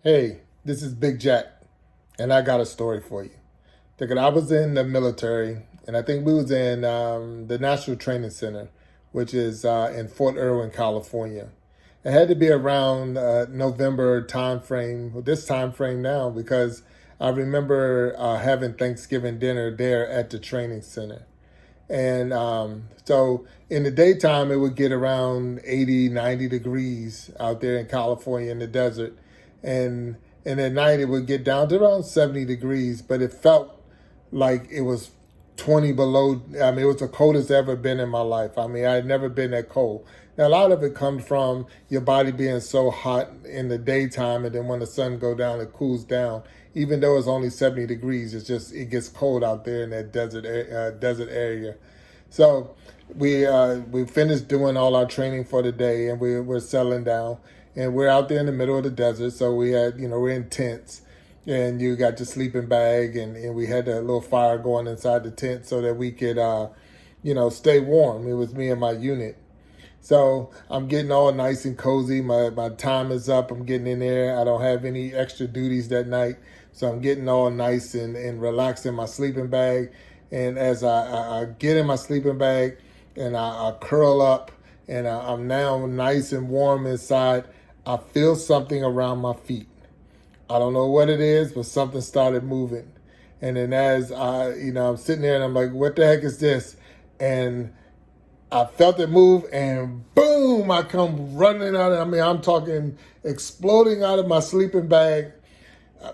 Hey, this is Big Jack, and I got a story for you. Thinking I was in the military, and I think we was in the National Training Center, which is in Fort Irwin, California. It had to be around November time frame, this time frame now, because I remember having Thanksgiving dinner there at the training center. And so in the daytime, it would get around 80, 90 degrees out there in California in the desert. And, and at night, it would get down to around 70 degrees, but it felt like it was 20 below. I mean, it was the coldest ever been in my life. I mean, I had never been that cold. Now, a lot of it comes from your body being so hot in the daytime, and then when the sun go down, it cools down. Even though it's only 70 degrees, it gets cold out there in that desert area. So we finished doing all our training for the day, and we're settling down, and we're out there in the middle of the desert. So we had, we're in tents, and you got your sleeping bag, and we had a little fire going inside the tent so that we could, stay warm. It was me and my unit. So I'm getting all nice and cozy. My time is up. I'm getting in there. I don't have any extra duties that night. So I'm getting all nice and relaxed in my sleeping bag. And as I get in my sleeping bag and I curl up and I'm now nice and warm inside, I feel something around my feet. I don't know what it is, but something started moving. And then as I'm sitting there and I'm like, what the heck is this? And I felt it move and boom, I come running out. I'm talking exploding out of my sleeping bag,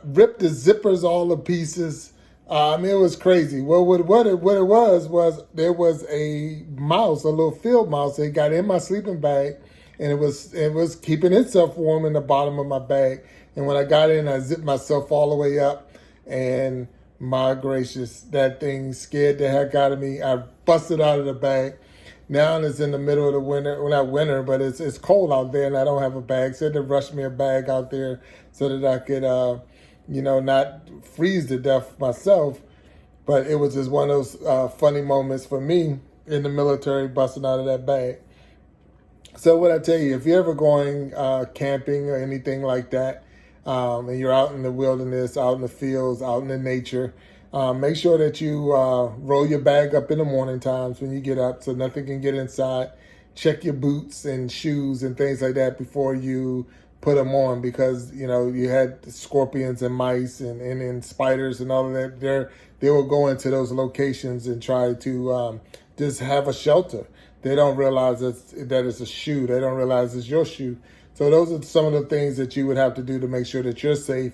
ripped the zippers all to pieces. It was crazy. Well, what it was there was a mouse, a little field mouse. It got in my sleeping bag, and it was keeping itself warm in the bottom of my bag. And when I got in, I zipped myself all the way up, and my gracious, that thing scared the heck out of me. I busted out of the bag. Now it's in the middle of the winter, well, not winter, but it's cold out there, and I don't have a bag. So they had to rush me a bag out there so that I could, not freeze to death myself. But it was just one of those funny moments for me in the military, busting out of that bag. So what I tell you, if you're ever going camping or anything like that, and you're out in the wilderness, out in the fields, out in the nature, make sure that you roll your bag up in the morning times when you get up so nothing can get inside. Check your boots and shoes and things like that before you put them on, because, you had scorpions and mice and spiders and all of that. They will go into those locations and try to just have a shelter. They don't realize that it's a shoe. They don't realize it's your shoe. So those are some of the things that you would have to do to make sure that you're safe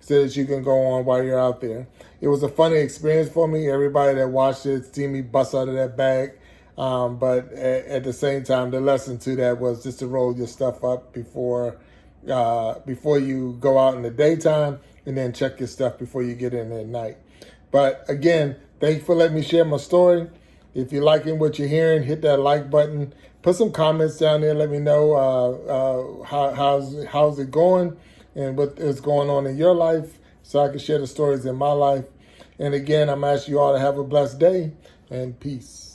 so that you can go on while you're out there. It was a funny experience for me. Everybody that watched it seen me bust out of that bag. But at the same time, the lesson to that was just to roll your stuff up before you go out in the daytime, and then check your stuff before you get in at night. But again, thank you for letting me share my story. If you're liking what you're hearing, hit that like button. Put some comments down there. Let me know how's it going and what is going on in your life so I can share the stories in my life. And again, I'm asking you all to have a blessed day and peace.